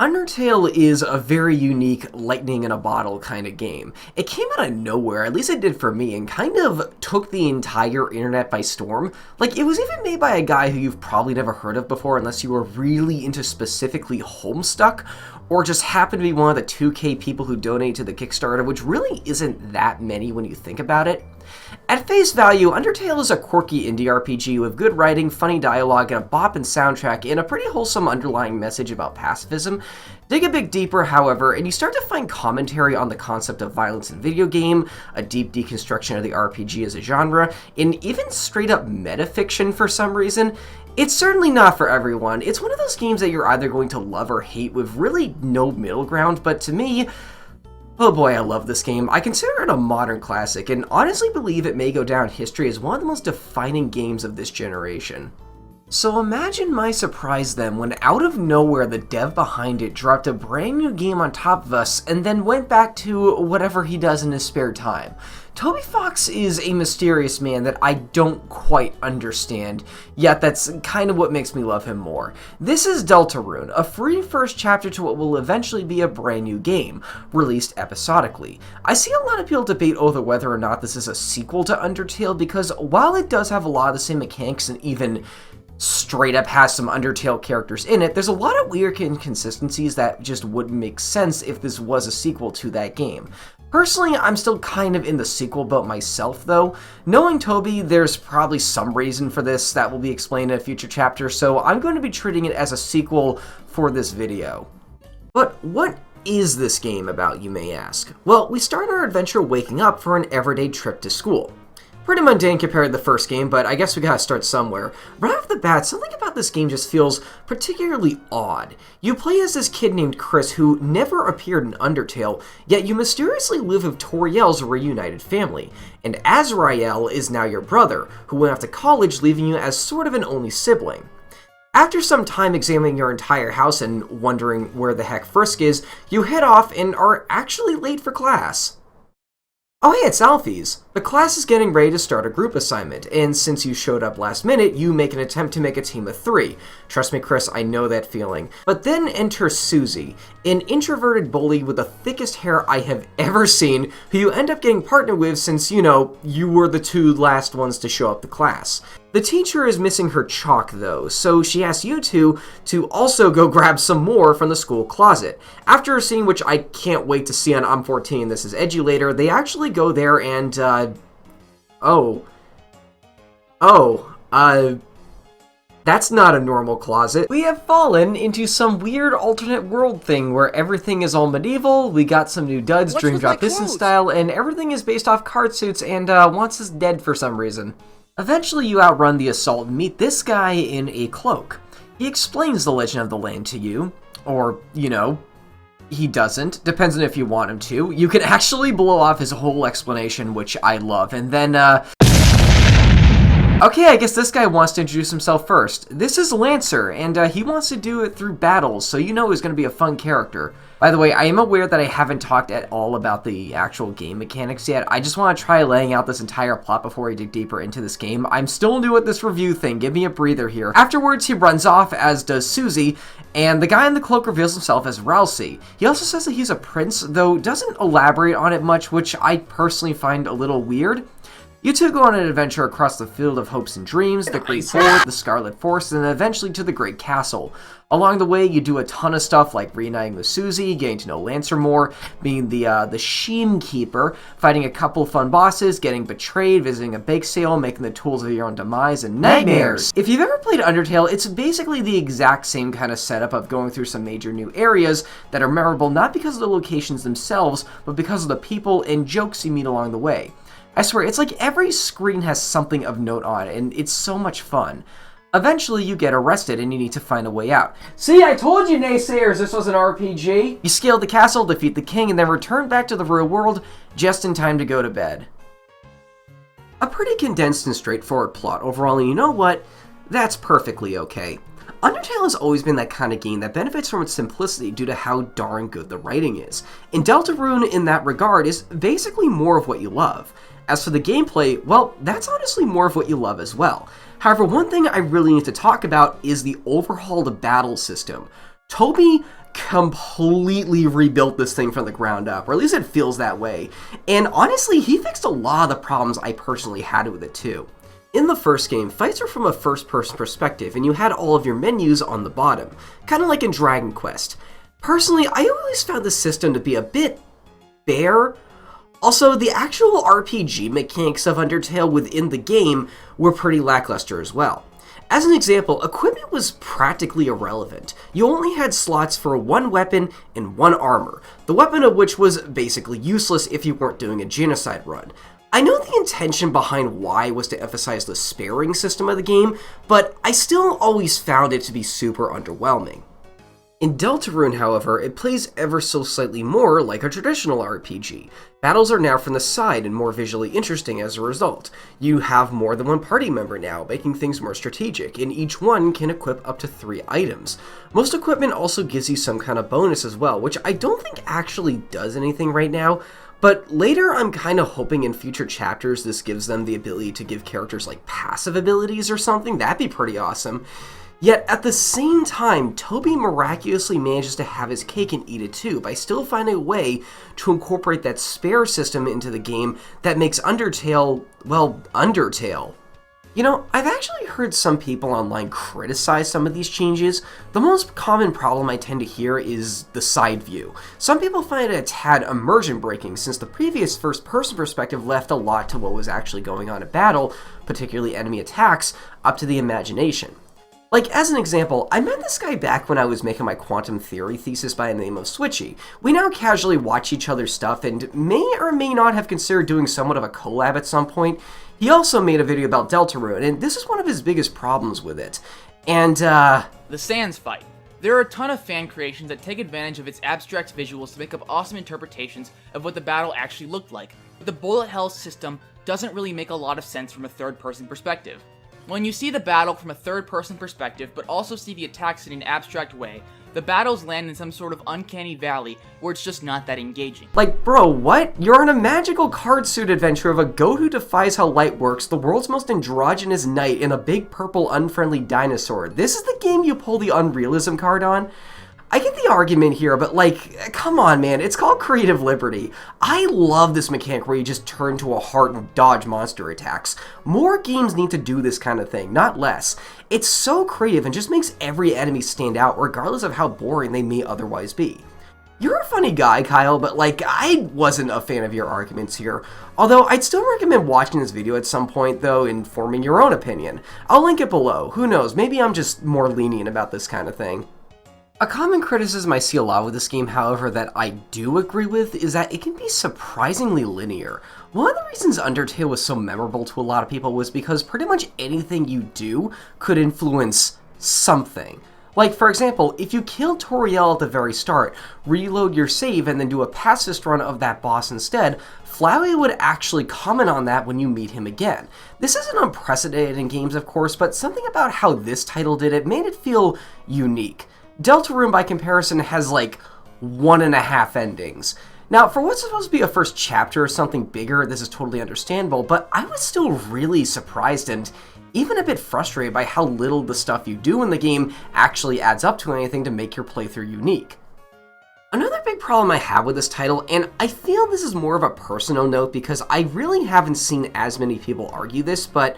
Undertale is a very unique lightning in a bottle kind of game. It came out of nowhere, at least it did for me, and kind of took the entire internet by storm. Like, it was even made by a guy who you've probably never heard of before unless you were really into specifically Homestuck, or just happen to be one of the 2K people who donate to the Kickstarter, which really isn't that many when you think about it. At face value, Undertale is a quirky indie RPG with good writing, funny dialogue, and a boppin' soundtrack, and a pretty wholesome underlying message about pacifism. Dig a bit deeper, however, and you start to find commentary on the concept of violence in video game, a deep deconstruction of the RPG as a genre, and even straight-up metafiction for some reason. It's certainly not for everyone. It's one of those games that you're either going to love or hate with really no middle ground, but to me, oh boy, I love this game. I consider it a modern classic, and honestly believe it may go down in history as one of the most defining games of this generation. So imagine my surprise then when out of nowhere the dev behind it dropped a brand new game on top of us and then went back to whatever he does in his spare time. Toby Fox is a mysterious man that I don't quite understand, yet that's kind of what makes me love him more. This is Deltarune, a free first chapter to what will eventually be a brand new game, released episodically. I see a lot of people debate over whether or not this is a sequel to Undertale because while it does have a lot of the same mechanics and even straight up has some Undertale characters in it, there's a lot of weird inconsistencies that just wouldn't make sense if this was a sequel to that game. Personally, I'm still kind of in the sequel boat myself, though. Knowing Toby, there's probably some reason for this that will be explained in a future chapter, so I'm going to be treating it as a sequel for this video. But what is this game about, you may ask? Well, we start our adventure waking up for an everyday trip to school. Pretty mundane compared to the first game, but I guess we gotta start somewhere. Right off the bat, something about this game just feels particularly odd. You play as this kid named Chris who never appeared in Undertale, yet you mysteriously live with Toriel's reunited family. And Azrael is now your brother, who went off to college leaving you as sort of an only sibling. After some time examining your entire house and wondering where the heck Frisk is, you head off and are actually late for class. Oh hey, it's Alfie's. The class is getting ready to start a group assignment, and since you showed up last minute, you make an attempt to make a team of 3. Trust me, Chris, I know that feeling. But then enters Susie, an introverted bully with the thickest hair I have ever seen, who you end up getting partnered with since, you know, you were the 2 last ones to show up to class. The teacher is missing her chalk, though, so she asks you two to also go grab some more from the school closet. After a scene which I can't wait to see on I'm 14, This Is Edgy later, they actually go there and, that's not a normal closet. We have fallen into some weird alternate world thing where everything is all medieval, we got some new duds, Dream Drop Distance style, and everything is based off card suits and wants us dead for some reason. Eventually you outrun the assault and meet this guy in a cloak. He explains the legend of the land to you, or, you know, he doesn't, depends on if you want him to. You can actually blow off his whole explanation, which I love, and then, okay, I guess this guy wants to introduce himself first. This is Lancer, and he wants to do it through battles, so you know he's going to be a fun character. By the way, I am aware that I haven't talked at all about the actual game mechanics yet. I just want to try laying out this entire plot before I dig deeper into this game. I'm still new at this review thing, give me a breather here. Afterwards, he runs off, as does Susie, and the guy in the cloak reveals himself as Rousey. He also says that he's a prince, though doesn't elaborate on it much, which I personally find a little weird. You two go on an adventure across the field of hopes and dreams, the Great Ford, the Scarlet Forest, and then eventually to the Great Castle. Along the way, you do a ton of stuff like reuniting with Susie, getting to know Lancer more, being the Sheem Keeper, fighting a couple fun bosses, getting betrayed, visiting a bake sale, making the tools of your own demise, and nightmares. If you've ever played Undertale, it's basically the exact same kind of setup of going through some major new areas that are memorable not because of the locations themselves, but because of the people and jokes you meet along the way. I swear, it's like every screen has something of note on it, and it's so much fun. Eventually, you get arrested and you need to find a way out. See, I told you naysayers this was an RPG! You scale the castle, defeat the king, and then return back to the real world just in time to go to bed. A pretty condensed and straightforward plot overall, and you know what? That's perfectly okay. Undertale has always been that kind of game that benefits from its simplicity due to how darn good the writing is. And Deltarune, in that regard, is basically more of what you love. As for the gameplay, well, that's honestly more of what you love as well. However, one thing I really need to talk about is the overhauled battle system. Toby completely rebuilt this thing from the ground up, or at least it feels that way. And honestly, he fixed a lot of the problems I personally had with it too. In the first game, fights were from a first-person perspective, and you had all of your menus on the bottom, kind of like in Dragon Quest. Personally, I always found the system to be a bit bare. Also, the actual RPG mechanics of Undertale within the game were pretty lackluster as well. As an example, equipment was practically irrelevant. You only had slots for one weapon and one armor, the weapon of which was basically useless if you weren't doing a genocide run. I know the intention behind why was to emphasize the sparing system of the game, but I still always found it to be super underwhelming. In Deltarune, however, it plays ever so slightly more like a traditional RPG. Battles are now from the side and more visually interesting as a result. You have more than one party member now, making things more strategic, and each one can equip up to 3 items. Most equipment also gives you some kind of bonus as well, which I don't think actually does anything right now, but later I'm kind of hoping in future chapters this gives them the ability to give characters like passive abilities or something. That'd be pretty awesome. Yet at the same time, Toby miraculously manages to have his cake and eat it too by still finding a way to incorporate that spare system into the game that makes Undertale, well, Undertale. You know, I've actually heard some people online criticize some of these changes. The most common problem I tend to hear is the side view. Some people find it a tad immersion breaking since the previous first-person perspective left a lot to what was actually going on in battle, particularly enemy attacks, up to the imagination. Like, as an example, I met this guy back when I was making my quantum theory thesis by the name of Switchy. We now casually watch each other's stuff and may or may not have considered doing somewhat of a collab at some point. He also made a video about Deltarune, and this is one of his biggest problems with it. And, The Sans fight. There are a ton of fan creations that take advantage of its abstract visuals to make up awesome interpretations of what the battle actually looked like, but the bullet hell system doesn't really make a lot of sense from a third-person perspective. When you see the battle from a third-person perspective, but also see the attacks in an abstract way, the battles land in some sort of uncanny valley where it's just not that engaging. like, bro, what? You're on a magical card suit adventure of a goat who defies how light works, the world's most androgynous knight, and a big purple unfriendly dinosaur. This is the game you pull the unrealism card on? I get the argument here, but like, come on man, it's called creative liberty. I love this mechanic where you just turn to a heart and dodge monster attacks. More games need to do this kind of thing, not less. It's so creative and just makes every enemy stand out regardless of how boring they may otherwise be. You're a funny guy, Kyle, but like, I wasn't a fan of your arguments here. Although, I'd still recommend watching this video at some point though and forming your own opinion. I'll link it below, who knows, maybe I'm just more lenient about this kind of thing. A common criticism I see a lot with this game, however, that I do agree with is that it can be surprisingly linear. One of the reasons Undertale was so memorable to a lot of people was because pretty much anything you do could influence something. Like, for example, if you kill Toriel at the very start, reload your save, and then do a pacifist run of that boss instead, Flowey would actually comment on that when you meet him again. This isn't unprecedented in games, of course, but something about how this title did it made it feel unique. Deltarune, by comparison, has like 1.5 endings. Now, for what's supposed to be a first chapter or something bigger, this is totally understandable, but I was still really surprised and even a bit frustrated by how little the stuff you do in the game actually adds up to anything to make your playthrough unique. Another big problem I have with this title, and I feel this is more of a personal note because I really haven't seen as many people argue this, but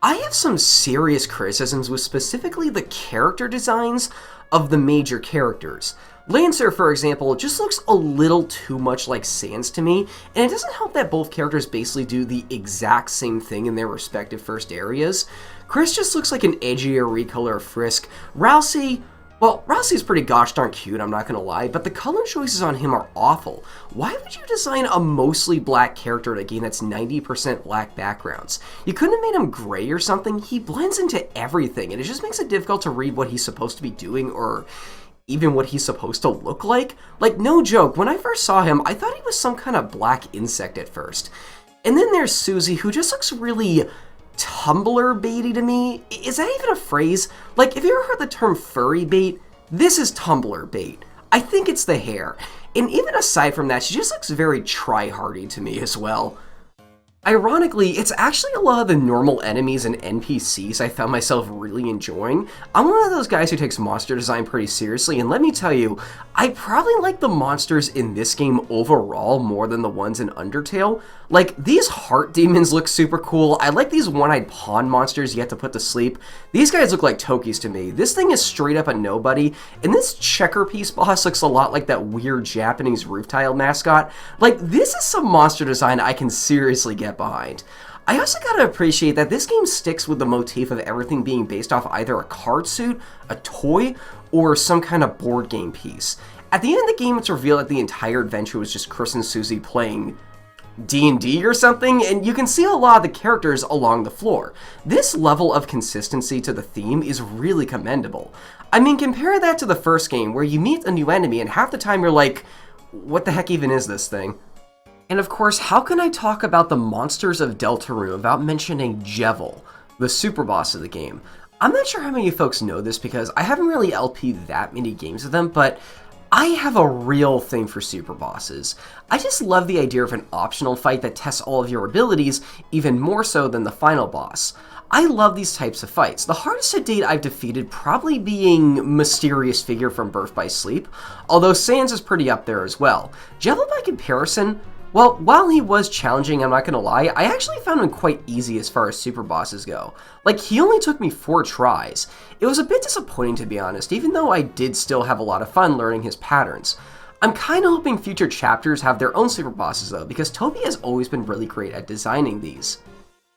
I have some serious criticisms with specifically the character designs of the major characters. Lancer, for example, just looks a little too much like Sans to me, and it doesn't help that both characters basically do the exact same thing in their respective first areas. Chris just looks like an edgier recolor of Frisk. Rousey, well, Rousey's pretty gosh darn cute, I'm not gonna lie, but the color choices on him are awful. Why would you design a mostly black character in a game that's 90% black backgrounds? You couldn't have made him gray or something? He blends into everything, and it just makes it difficult to read what he's supposed to be doing, or even what he's supposed to look like. Like, no joke, when I first saw him, I thought he was some kind of black insect at first. And then there's Susie, who just looks really Tumblr baity to me. Is that even a phrase? Like, if you ever heard the term furry bait, this is Tumblr bait. I think it's the hair. And even aside from that, she just looks very try-hardy to me as well. Ironically, it's actually a lot of the normal enemies and NPCs I found myself really enjoying. I'm one of those guys who takes monster design pretty seriously, and let me tell you, I probably like the monsters in this game overall more than the ones in Undertale. Like, these heart demons look super cool. I like these one-eyed pawn monsters you have to put to sleep. These guys look like Tokis to me. This thing is straight up a nobody, and this checker piece boss looks a lot like that weird Japanese roof tile mascot. Like, this is some monster design I can seriously get behind. I also gotta appreciate that this game sticks with the motif of everything being based off either a card suit, a toy, or some kind of board game piece. At the end of the game, it's revealed that the entire adventure was just Chris and Susie playing D&D or something, and you can see a lot of the characters along the floor. This level of consistency to the theme is really commendable. I mean, compare that to the first game, where you meet a new enemy and half the time you're like, what the heck even is this thing? And of course, how can I talk about the monsters of Deltarune without mentioning Jevil, the super boss of the game? I'm not sure how many folks know this because I haven't really LP'd that many games of them, but I have a real thing for super bosses. I just love the idea of an optional fight that tests all of your abilities, even more so than the final boss. I love these types of fights, the hardest to date I've defeated probably being Mysterious Figure from Birth by Sleep, although Sans is pretty up there as well. Jevil by comparison, well, while he was challenging, I'm not gonna lie, I actually found him quite easy as far as super bosses go. Like, he only took me 4 tries. It was a bit disappointing to be honest, even though I did still have a lot of fun learning his patterns. I'm kinda hoping future chapters have their own super bosses though, because Toby has always been really great at designing these.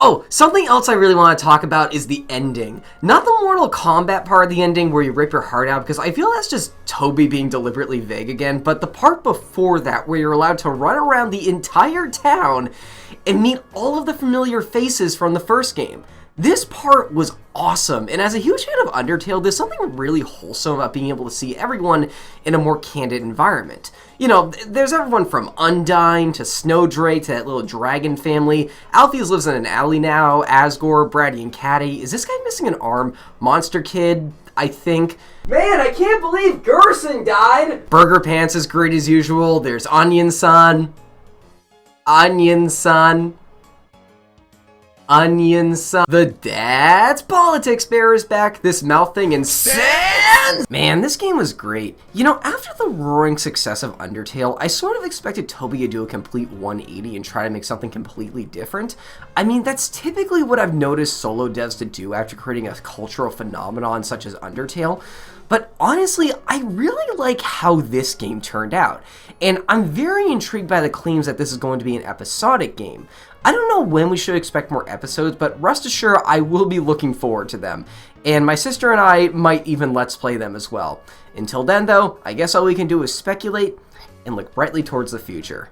Oh, something else I really want to talk about is the ending. Not the Mortal Kombat part of the ending where you rip your heart out, because I feel that's just Toby being deliberately vague again, but the part before that where you're allowed to run around the entire town and meet all of the familiar faces from the first game. This part was awesome, and as a huge fan of Undertale, there's something really wholesome about being able to see everyone in a more candid environment. You know, there's everyone from Undyne to Snowdrake to that little dragon family. Alphys lives in an alley now, Asgore, Braddy and Catty. Is this guy missing an arm? Monster Kid, I think. Man, I can't believe Gerson died! Burger Pants is great as usual. There's Onion-san. Onion-san. Onion-san. The Dad's Politics Bear is back. This mouth thing and Sans! Man, this game was great. You know, after the roaring success of Undertale, I sort of expected Toby to do a complete 180 and try to make something completely different. I mean, that's typically what I've noticed solo devs to do after creating a cultural phenomenon such as Undertale. But honestly, I really like how this game turned out. And I'm very intrigued by the claims that this is going to be an episodic game. I don't know when we should expect more episodes, but rest assured I will be looking forward to them. And my sister and I might even let's play them as well. Until then though, I guess all we can do is speculate and look brightly towards the future.